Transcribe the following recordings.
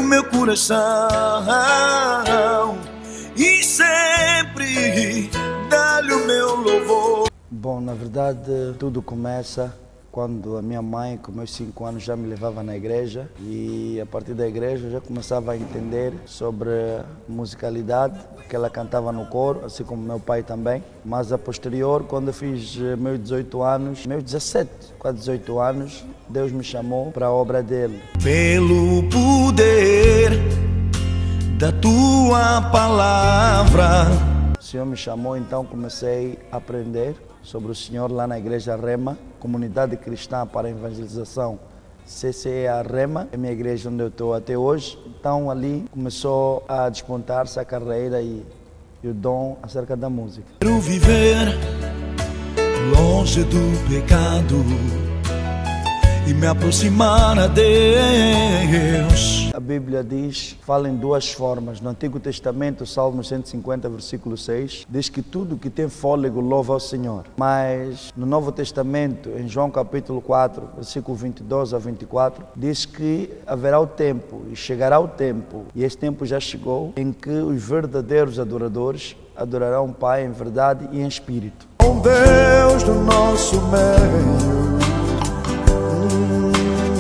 o meu coração e sempre dá-lhe o meu louvor. Bom, na verdade, tudo começa quando a minha mãe, com meus 5 anos, já me levava na igreja, e a partir da igreja eu já começava a entender sobre musicalidade, porque ela cantava no coro, assim como meu pai também. Mas a posterior, quando eu fiz meus 18 anos, meus 17, quase 18 anos, Deus me chamou para a obra dele. Pelo poder da tua palavra. O Senhor me chamou, então comecei a aprender sobre o Senhor lá na Igreja Rema, Comunidade Cristã para a Evangelização, CCEA Rema, é a minha igreja onde eu estou até hoje. Então ali começou a despontar-se a carreira e o dom acerca da música. Quero viver longe do pecado e me aproximar a Deus. A Bíblia diz, fala em duas formas. No Antigo Testamento, Salmo 150, versículo 6, diz que tudo que tem fôlego louva ao Senhor. Mas no Novo Testamento, em João capítulo 4, versículo 22 a 24, diz que haverá o tempo, e chegará o tempo, e esse tempo já chegou, em que os verdadeiros adoradores adorarão o Pai em verdade e em espírito. Com Deus do nosso meio.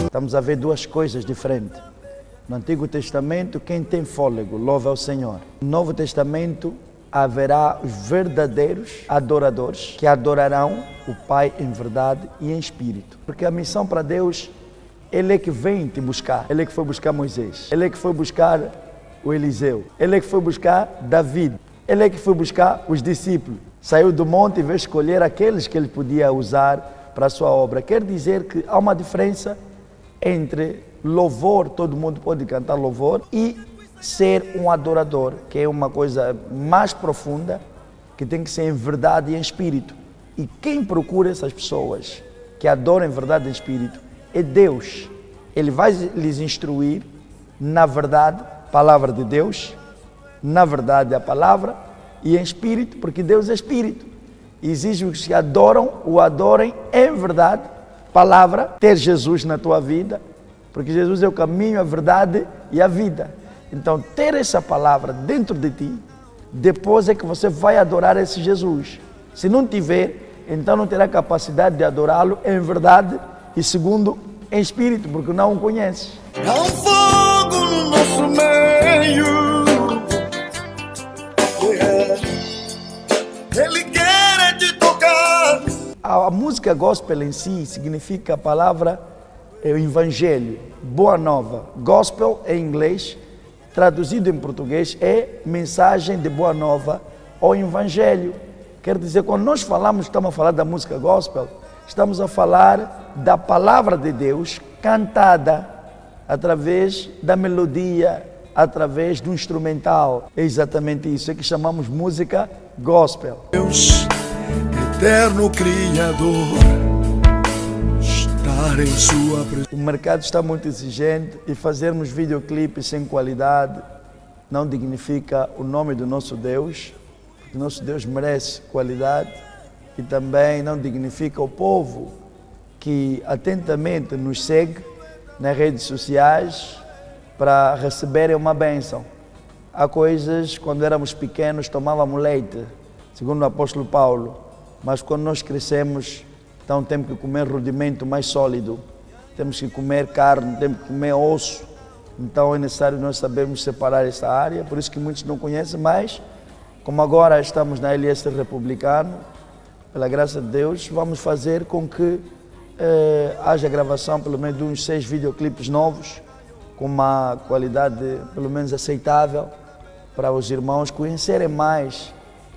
Estamos a ver duas coisas diferentes. No Antigo Testamento, quem tem fôlego louva ao Senhor. No Novo Testamento, haverá os verdadeiros adoradores que adorarão o Pai em verdade e em espírito. Porque a missão para Deus, Ele é que vem te buscar. Ele é que foi buscar Moisés. Ele é que foi buscar o Eliseu. Ele é que foi buscar David. Ele é que foi buscar os discípulos. Saiu do monte e veio escolher aqueles que Ele podia usar para a sua obra. Quer dizer que há uma diferença entre louvor, todo mundo pode cantar louvor, e ser um adorador, que é uma coisa mais profunda, que tem que ser em verdade e em espírito. E quem procura essas pessoas que adoram em verdade e em espírito é Deus. Ele vai lhes instruir na verdade, palavra de Deus, na verdade a palavra, e em espírito, porque Deus é espírito. E exige que os que adoram, o adorem em verdade, palavra, ter Jesus na tua vida, porque Jesus é o caminho, a verdade e a vida. Então, ter essa palavra dentro de ti, depois é que você vai adorar esse Jesus. Se não tiver, então não terá capacidade de adorá-lo em verdade e segundo, em espírito, porque não o conheces. Há um fogo no nosso meio. Ele quer te tocar. A música gospel em si significa a palavra o evangelho, boa nova. Gospel em inglês, traduzido em português, é mensagem de boa nova ou evangelho. Quer dizer, quando nós falamos, estamos a falar da música gospel, estamos a falar da palavra de Deus cantada através da melodia, através do instrumental. É exatamente isso, é que chamamos música gospel. Deus, eterno Criador, estar em sua presença. O mercado está muito exigente e fazermos videoclipes sem qualidade não dignifica o nome do nosso Deus, porque o nosso Deus merece qualidade, e também não dignifica o povo que atentamente nos segue nas redes sociais para receberem uma bênção. Há coisas, quando éramos pequenos, tomávamos leite, segundo o apóstolo Paulo, mas quando nós crescemos, então temos que comer rudimento mais sólido, temos que comer carne, temos que comer osso. Então é necessário nós sabermos separar essa área, por isso que muitos não conhecem, mas como agora estamos na LS Republicano, pela graça de Deus, vamos fazer com que haja gravação pelo menos de uns 6 videoclipes novos, com uma qualidade pelo menos aceitável, para os irmãos conhecerem mais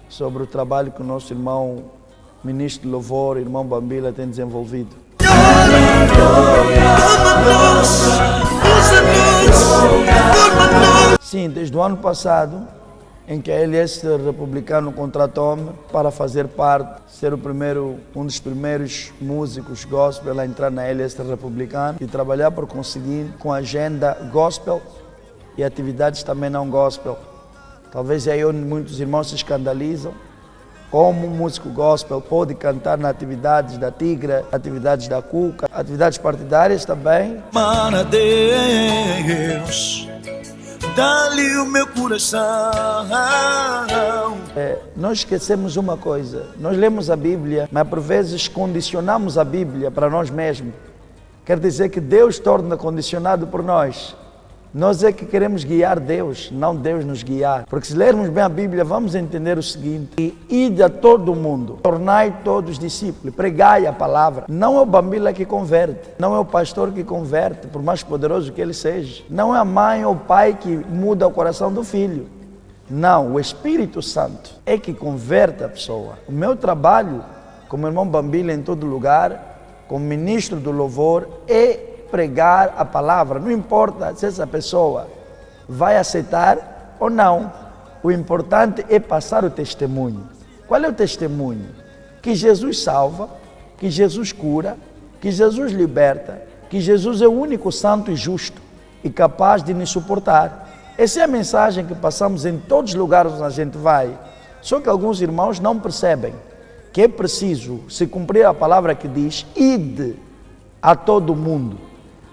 sobre o trabalho que o nosso irmão ministro de louvor, irmão Bambila, tem desenvolvido. Sim, desde o ano passado, em que a LS Republicano contratou-me para fazer parte, ser um dos primeiros músicos gospel a entrar na LS Republicano e trabalhar por conseguir com a agenda gospel e atividades também não gospel. Talvez é aí onde muitos irmãos se escandalizam, como um músico gospel pode cantar nas atividades da Tigra, atividades da Cuca, atividades partidárias também. Para Deus, dá-lhe o meu coração. Nós esquecemos uma coisa, nós lemos a Bíblia, mas por vezes condicionamos a Bíblia para nós mesmos. Quer dizer que Deus torna condicionado por nós. Nós é que queremos guiar Deus, não Deus nos guiar. Porque se lermos bem a Bíblia, vamos entender o seguinte: ide a todo o mundo, tornai todos discípulos, pregai a palavra. Não é o bambila que converte, não é o pastor que converte, por mais poderoso que ele seja. Não é a mãe ou o pai que muda o coração do filho. Não, o Espírito Santo é que converte a pessoa. O meu trabalho, como irmão bambila em todo lugar, como ministro do louvor, é pregar a palavra. Não importa se essa pessoa vai aceitar ou não. O importante é passar o testemunho. Qual é o testemunho? Que Jesus salva, que Jesus cura, que Jesus liberta, que Jesus é o único santo e justo e capaz de nos suportar. Essa é a mensagem que passamos em todos os lugares onde a gente vai. Só que alguns irmãos não percebem que é preciso se cumprir a palavra que diz: ide a todo mundo.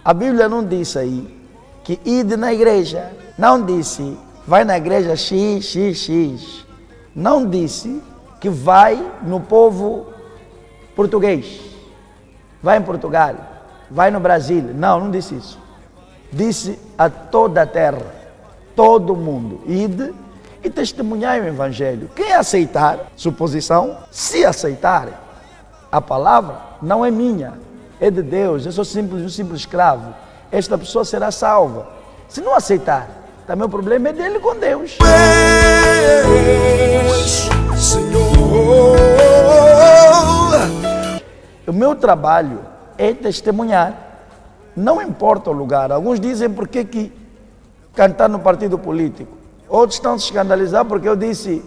A Bíblia não disse aí que ide na igreja. Não disse vai na igreja XXX. Não disse que vai no povo português. Vai em Portugal. Vai no Brasil. Não disse isso. Disse a toda a terra. Todo mundo. Ide e testemunhai o Evangelho. Quem aceitar, suposição, se aceitar, a palavra não é minha, é de Deus. Eu sou um simples escravo. Esta pessoa será salva. Se não aceitar, também o problema é dele com Deus. Senhor, o meu trabalho é testemunhar. Não importa o lugar. Alguns dizem por que cantar no partido político. Outros estão se escandalizando porque eu disse,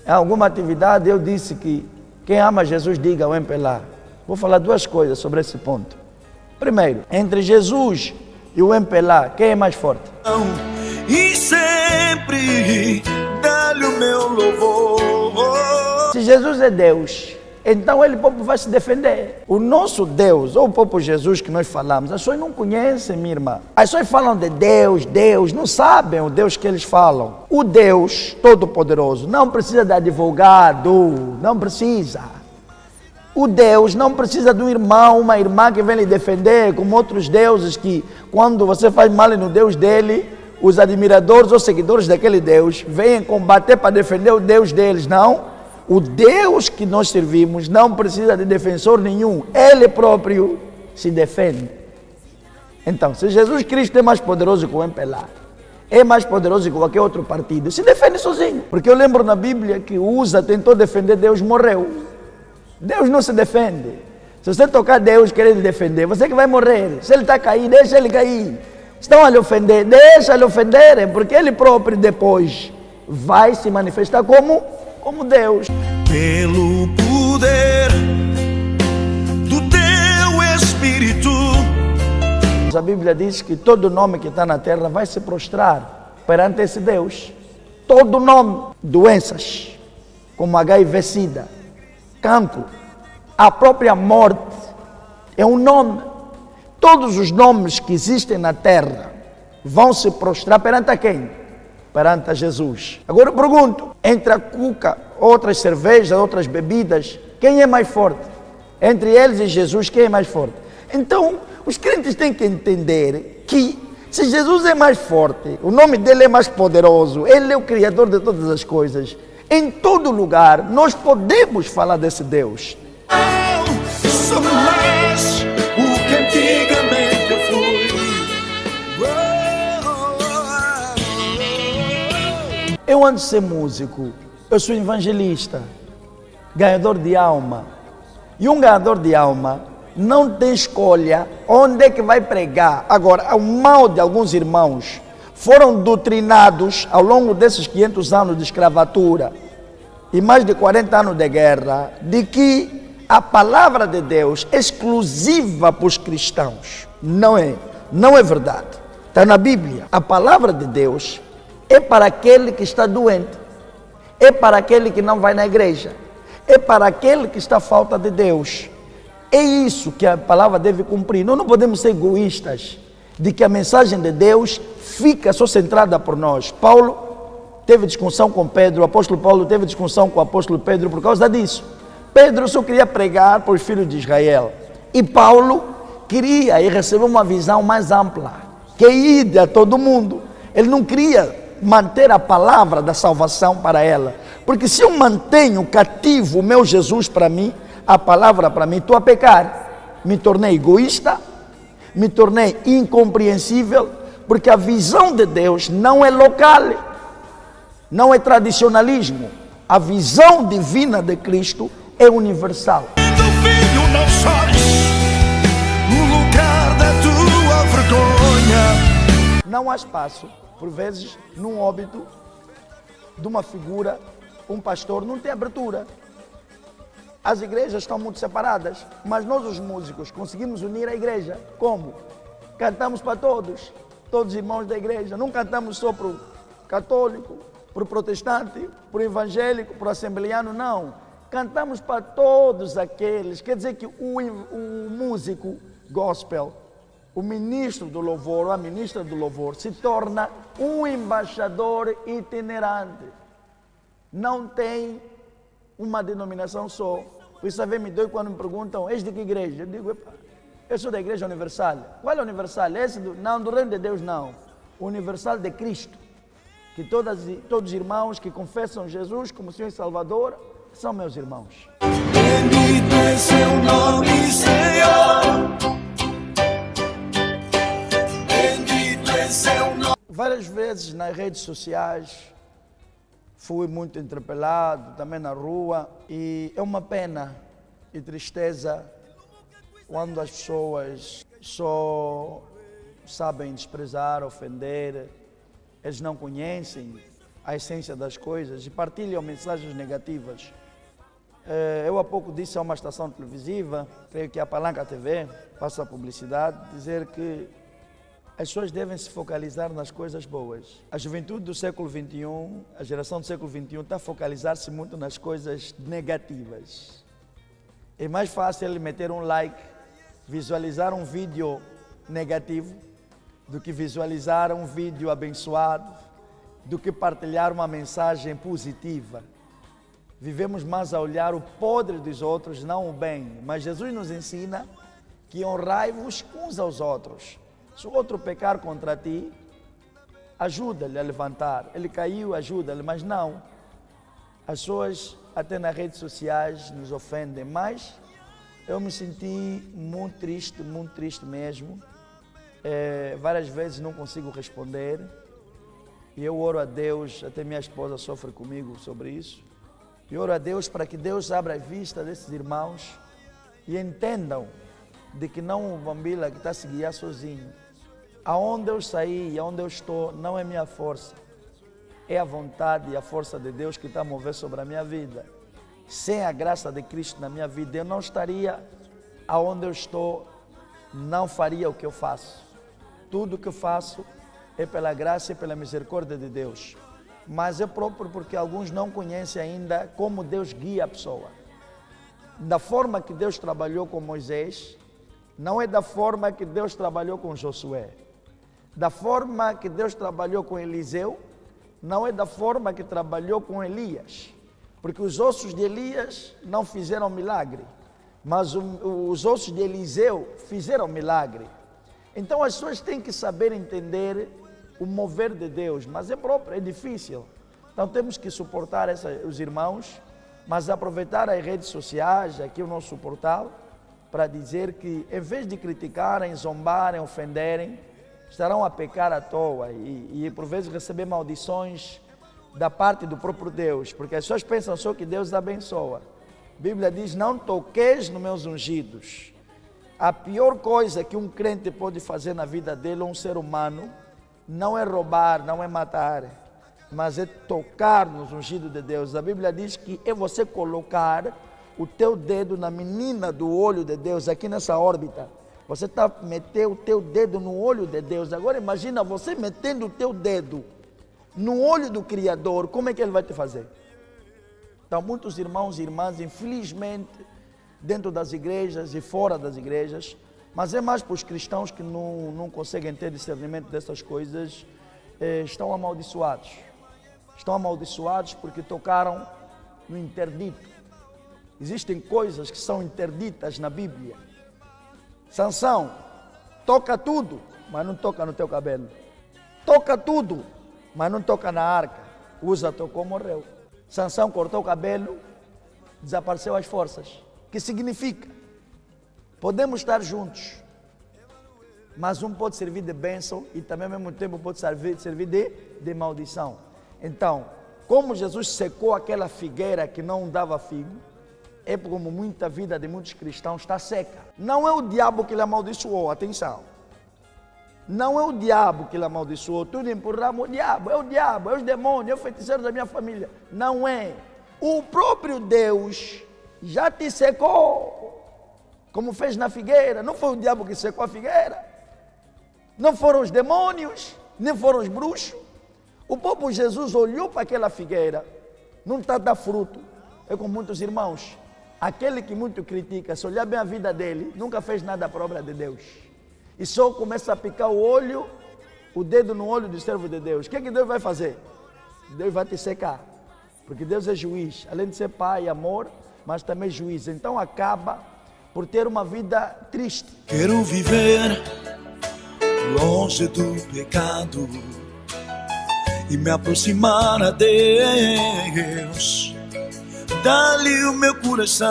em alguma atividade, eu disse que quem ama Jesus diga o MPLA. Vou falar duas coisas sobre esse ponto. Primeiro, entre Jesus e o MPLA, quem é mais forte? e sempre dá-lhe o meu louvor. Se Jesus é Deus, então ele próprio vai se defender. O nosso Deus, ou o próprio Jesus que nós falamos, as pessoas não conhecem, minha irmã. As pessoas falam de Deus, não sabem o Deus que eles falam. O Deus Todo-Poderoso não precisa de advogado, não precisa. O Deus não precisa de um irmão, uma irmã que vem lhe defender, como outros deuses que, quando você faz mal no Deus dele, os admiradores ou seguidores daquele Deus vêm combater para defender o Deus deles, não. O Deus que nós servimos não precisa de defensor nenhum. Ele próprio se defende. Então, se Jesus Cristo é mais poderoso que o MPLA, é mais poderoso que qualquer outro partido, se defende sozinho. Porque eu lembro na Bíblia que Uza tentou defender Deus, morreu. Deus não se defende. Se você tocar Deus querer lhe defender, você que vai morrer. Se ele está caído, deixa ele cair. Estão a lhe ofender, deixa ele ofenderem, porque ele próprio depois vai se manifestar como Deus. Pelo poder do teu Espírito. A Bíblia diz que todo nome que está na terra vai se prostrar perante esse Deus. Todo nome, doenças, como HIV-Sida, cancro, a própria morte, é um nome. Todos os nomes que existem na terra vão se prostrar perante a quem? Perante a Jesus. Agora eu pergunto, entre a cuca, outras cervejas, outras bebidas, quem é mais forte? Entre eles e Jesus, quem é mais forte? Então, os crentes têm que entender que se Jesus é mais forte, o nome dele é mais poderoso, ele é o Criador de todas as coisas, em todo lugar nós podemos falar desse Deus. Sou mais o que antigamente eu fui. Eu, antes de ser músico, eu sou evangelista, ganhador de alma. E um ganhador de alma não tem escolha onde é que vai pregar. Agora, o mal de alguns irmãos foram doutrinados ao longo desses 500 anos de escravatura e mais de 40 anos de guerra, de que a palavra de Deus é exclusiva para os cristãos. Não é verdade. Está na Bíblia. A palavra de Deus é para aquele que está doente, é para aquele que não vai na igreja, é para aquele que está à falta de Deus. É isso que a palavra deve cumprir. Nós não podemos ser egoístas de que a mensagem de Deus fica só centrada por nós. Paulo teve discussão com Pedro, o apóstolo Paulo teve discussão com o apóstolo Pedro por causa disso. Pedro só queria pregar para os filhos de Israel. E Paulo queria e recebeu uma visão mais ampla, que é ir a todo mundo. Ele não queria manter a palavra da salvação para ela. Porque se eu mantenho cativo o meu Jesus para mim, a palavra para mim, estou a pecar. Me tornei egoísta, me tornei incompreensível, porque a visão de Deus não é local, não é tradicionalismo. A visão divina de Cristo é universal. Meu filho, não chores no lugar da tua vergonha. Não há espaço, por vezes, num óbito de uma figura, um pastor, não tem abertura. As igrejas estão muito separadas, mas nós, os músicos, conseguimos unir a igreja. Como? Cantamos para todos, todos irmãos da igreja. Não cantamos só para o católico, para o protestante, para o evangélico, para o assembleano, não. Cantamos para todos aqueles. Quer dizer que o músico gospel, o ministro do louvor ou a ministra do louvor se torna um embaixador itinerante. Não tem uma denominação só. Por isso, me dói quando me perguntam, és de que igreja? Eu digo, eu sou da Igreja Universal. Qual é a Universal? Esse não, do Reino de Deus não. O Universal de Cristo. Que todos os irmãos que confessam Jesus como Senhor e Salvador são meus irmãos. Bendito é seu nome, Senhor. Bendito é seu nome. Várias vezes nas redes sociais fui muito interpelado, também na rua, e é uma pena e tristeza quando as pessoas só sabem desprezar, ofender, eles não conhecem a essência das coisas e partilham mensagens negativas. Eu há pouco disse a uma estação televisiva, creio que a Palanca TV, passa a publicidade, dizer que as pessoas devem se focalizar nas coisas boas. A juventude do século XXI, a geração do século XXI está a focalizar-se muito nas coisas negativas. É mais fácil ele meter um like, visualizar um vídeo negativo, do que visualizar um vídeo abençoado, do que partilhar uma mensagem positiva. Vivemos mais a olhar o podre dos outros, não o bem. Mas Jesus nos ensina que honrai-vos uns aos outros. Se o outro pecar contra ti, ajuda-lhe a levantar. Ele caiu, ajuda-lhe, mas não. As pessoas, até nas redes sociais, nos ofendem. Mas eu me senti muito triste mesmo. Várias vezes não consigo responder. E eu oro a Deus, até minha esposa sofre comigo sobre isso. E oro a Deus para que Deus abra a vista desses irmãos e entendam de que não o Bambila que está a se guiar sozinho. Aonde eu saí e aonde eu estou não é minha força, é a vontade e a força de Deus que está a mover sobre a minha vida. Sem a graça de Cristo na minha vida, eu não estaria aonde eu estou, não faria o que eu faço. Tudo o que eu faço é pela graça e pela misericórdia de Deus. Mas é próprio porque alguns não conhecem ainda como Deus guia a pessoa. Da forma que Deus trabalhou com Moisés, não é da forma que Deus trabalhou com Josué. Da forma que Deus trabalhou com Eliseu, não é da forma que trabalhou com Elias. Porque os ossos de Elias não fizeram milagre, mas os ossos de Eliseu fizeram milagre. Então as pessoas têm que saber entender o mover de Deus, mas é próprio, é difícil. Então temos que suportar os irmãos, mas aproveitar as redes sociais, aqui o nosso portal, para dizer que em vez de criticarem, zombarem, ofenderem, estarão a pecar à toa e por vezes receber maldições da parte do próprio Deus, porque as pessoas pensam só que Deus abençoa. A Bíblia diz, não toqueis nos meus ungidos. A pior coisa que um crente pode fazer na vida dele, um ser humano, não é roubar, não é matar, mas é tocar nos ungidos de Deus. A Bíblia diz que é você colocar o teu dedo na menina do olho de Deus, aqui nessa órbita. Você está metendo o teu dedo no olho de Deus. Agora imagina você metendo o teu dedo no olho do Criador, como é que Ele vai te fazer? Então muitos irmãos e irmãs, infelizmente, dentro das igrejas e fora das igrejas, Mas é mais para os cristãos que não conseguem ter discernimento dessas coisas, estão amaldiçoados. Estão amaldiçoados porque tocaram no interdito. Existem coisas que são interditas na Bíblia. Sansão, toca tudo, mas não toca no teu cabelo. Toca tudo, mas não toca na arca. Usa tocou, morreu. Sansão cortou o cabelo, desapareceu as forças. O que significa? Podemos estar juntos, mas um pode servir de bênção e também ao mesmo tempo pode servir de maldição. Então, como Jesus secou aquela figueira que não dava figo, é como muita vida de muitos cristãos está seca. Não é o diabo que lhe amaldiçoou, atenção. Não é o diabo que lhe amaldiçoou, tudo empurramos o diabo, é os demônios, é o feiticeiro da minha família. Não é. O próprio Deus já te secou, como fez na figueira. Não foi o diabo que secou a figueira, não foram os demônios, nem foram os bruxos. O próprio Jesus olhou para aquela figueira, não está a dar fruto. É com muitos irmãos, aquele que muito critica, se olhar bem a vida dele, nunca fez nada para a obra de Deus. E só começa a picar o dedo no olho do servo de Deus. O que Deus vai fazer? Deus vai te secar, porque Deus é juiz, além de ser pai, amor, mas também juiz. Então acaba por ter uma vida triste. Quero viver longe do pecado e me aproximar a Deus. Dá-lhe o meu coração.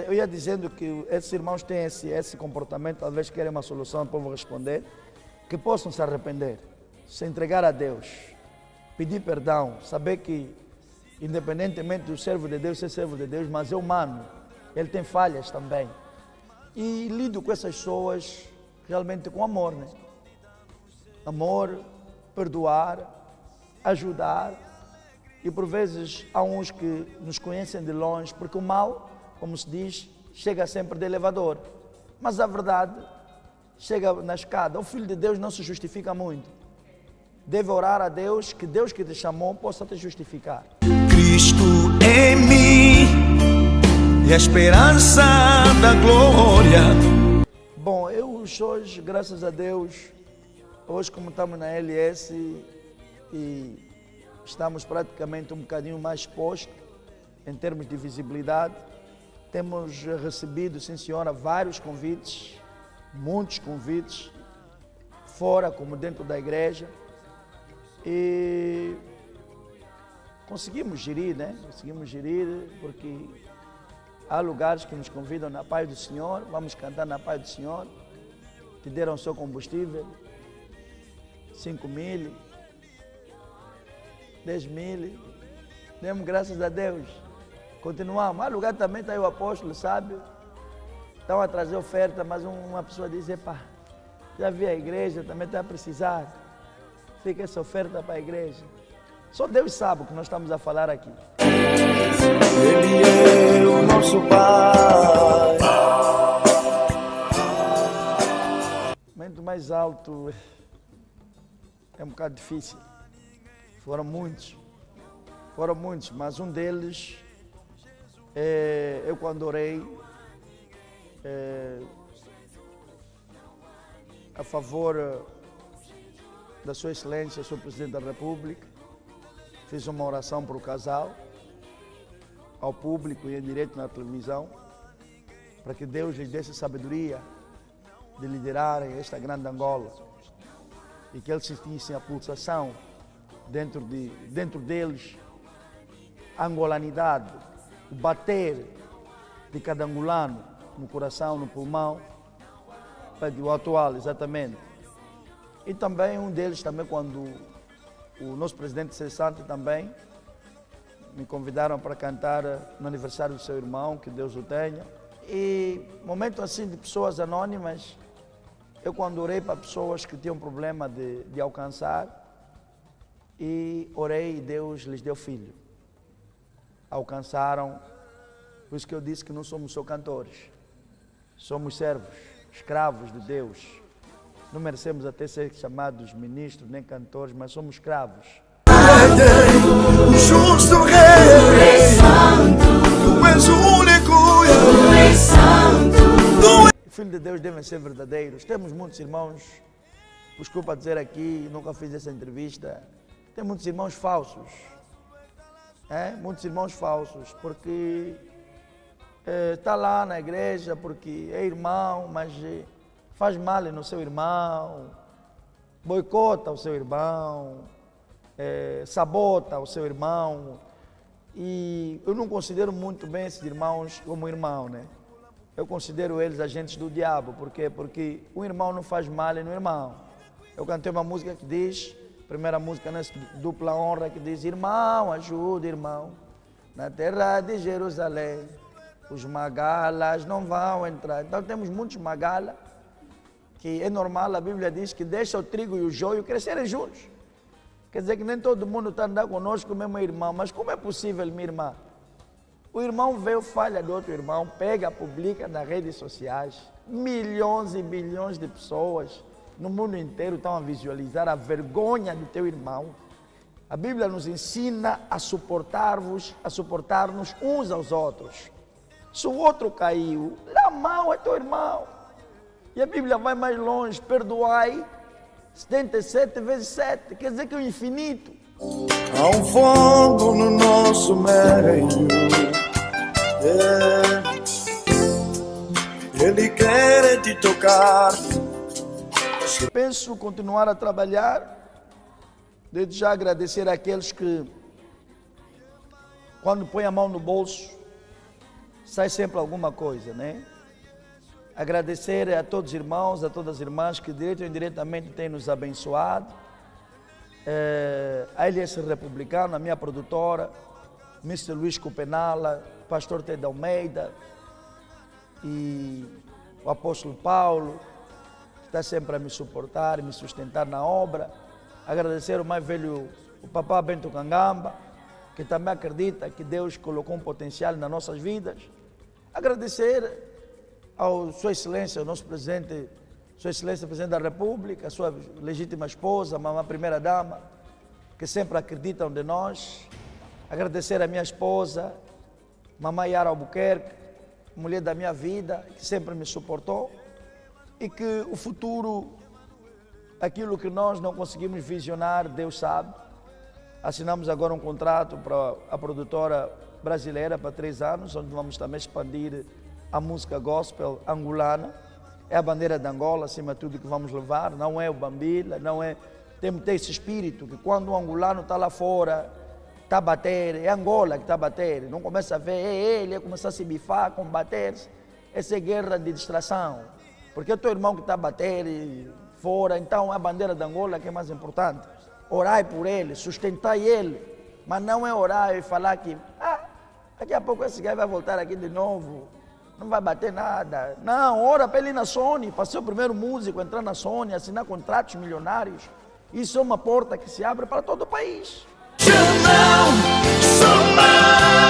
Eu ia dizendo que esses irmãos têm esse comportamento, talvez querem uma solução, para eu responder, que possam se arrepender, se entregar a Deus, pedir perdão, saber que independentemente do servo de Deus ser servo de Deus, mas é humano, ele tem falhas também. E lido com essas pessoas realmente com amor, né? Amor, perdoar, ajudar. E por vezes há uns que nos conhecem de longe, porque o mal, como se diz, chega sempre de elevador. Mas a verdade chega na escada. O Filho de Deus não se justifica muito. Deve orar a Deus que te chamou possa te justificar. Cristo em mim é a esperança da glória. Bom, eu hoje, graças a Deus, hoje como estamos na LS e estamos praticamente um bocadinho mais expostos em termos de visibilidade. Temos recebido, sim senhora, vários convites, muitos convites, fora como dentro da igreja. E conseguimos gerir, né? Conseguimos gerir porque há lugares que nos convidam na paz do Senhor, vamos cantar na paz do Senhor, que deram seu combustível, 5.000, 10.000, demos graças a Deus, continuamos. Há lugar também está aí o apóstolo, sabe? Estão a trazer oferta, mas uma pessoa diz, epá, já vi a igreja, também está a precisar, fica essa oferta para a igreja. Só Deus sabe o que nós estamos a falar aqui. Ele é o nosso Pai. O momento mais alto é um bocado difícil. Foram muitos, mas um deles, eu quando orei a favor da Sua Excelência, Sr. Presidente da República, fiz uma oração para o casal, ao público e em direto na televisão, para que Deus lhes desse sabedoria de liderarem esta grande Angola e que eles sentissem a pulsação dentro deles, a angolanidade, o bater de cada angolano no coração, no pulmão, o atual, exatamente. E também um deles, também quando o nosso presidente Cessante também me convidaram para cantar no aniversário do seu irmão, que Deus o tenha. E momento assim de pessoas anônimas, eu quando orei para pessoas que tinham problema de alcançar, e orei e Deus lhes deu filho. Alcançaram, por isso que eu disse que não somos só cantores, somos servos, escravos de Deus. Não merecemos até ser chamados ministros nem cantores, mas somos escravos. O justo Rei, Tu és santo, Tu és o único, Tu és santo. filhos de Deus devem ser verdadeiros. Temos muitos irmãos, desculpa dizer aqui, nunca fiz essa entrevista, tem muitos irmãos falsos. Muitos irmãos falsos, porque está lá na igreja, porque é irmão, mas faz mal no seu irmão, boicota o seu irmão, sabota o seu irmão. E eu não considero muito bem esses irmãos como irmão, né? Eu considero eles agentes do diabo. Por quê? Porque o irmão não faz mal no irmão. Eu cantei uma música que diz, primeira música nessa dupla honra, que diz: irmão, ajuda irmão, na terra de Jerusalém, os magalas não vão entrar. Então temos muitos magalas, que é normal, a Bíblia diz que deixa o trigo e o joio crescerem juntos. Quer dizer que nem todo mundo está andando conosco, mesmo irmão. Mas como é possível, minha irmã? O irmão vê falha do outro irmão, pega, publica nas redes sociais. Milhões e bilhões de pessoas no mundo inteiro estão a visualizar a vergonha do teu irmão. A Bíblia nos ensina a suportar-nos uns aos outros. Se o outro caiu, dá mal é teu irmão. E a Bíblia vai mais longe: perdoai 77 vezes 7, quer dizer que é o infinito. Há um fogo no nosso meio, Ele quer te tocar. Penso continuar a trabalhar, desde já agradecer àqueles que, quando põe a mão no bolso, sai sempre alguma coisa, né? Agradecer a todos os irmãos, a todas as irmãs que direto ou indiretamente têm nos abençoado. A LS Republicano, a minha produtora, Mr. Luiz Copenala, Pastor Ted Almeida e o Apóstolo Paulo, que está sempre a me suportar e me sustentar na obra. Agradecer o mais velho, o Papá Bento Cangamba, que também acredita que Deus colocou um potencial nas nossas vidas. Agradecer ao Sua Excelência, o nosso presidente, Sua Excelência, Presidente da República, a sua legítima esposa, a mamãe primeira-dama, que sempre acreditam de nós. Agradecer a minha esposa, mamãe Yara Albuquerque, mulher da minha vida, que sempre me suportou, e que o futuro, aquilo que nós não conseguimos visionar, Deus sabe. Assinamos agora um contrato para a produtora brasileira para 3 anos, onde vamos também expandir a música gospel angolana. É a bandeira de Angola, acima de tudo, que vamos levar. Não é o Bambila, não é... Temos esse espírito que quando o angolano está lá fora, está a bater, é Angola que está a bater. Não começa a ver, ele começa a se bifar, combater-se. Essa é guerra de distração. Porque é o teu irmão que está a bater fora, então é a bandeira de Angola que é mais importante. Orai por ele, sustentai ele. Mas não é orar e falar que daqui a pouco esse gajo vai voltar aqui de novo. Não vai bater nada. Não, ora para ele ir na Sony, para ser o primeiro músico, entrar na Sony, assinar contratos milionários. Isso é uma porta que se abre para todo o país. You know, so much.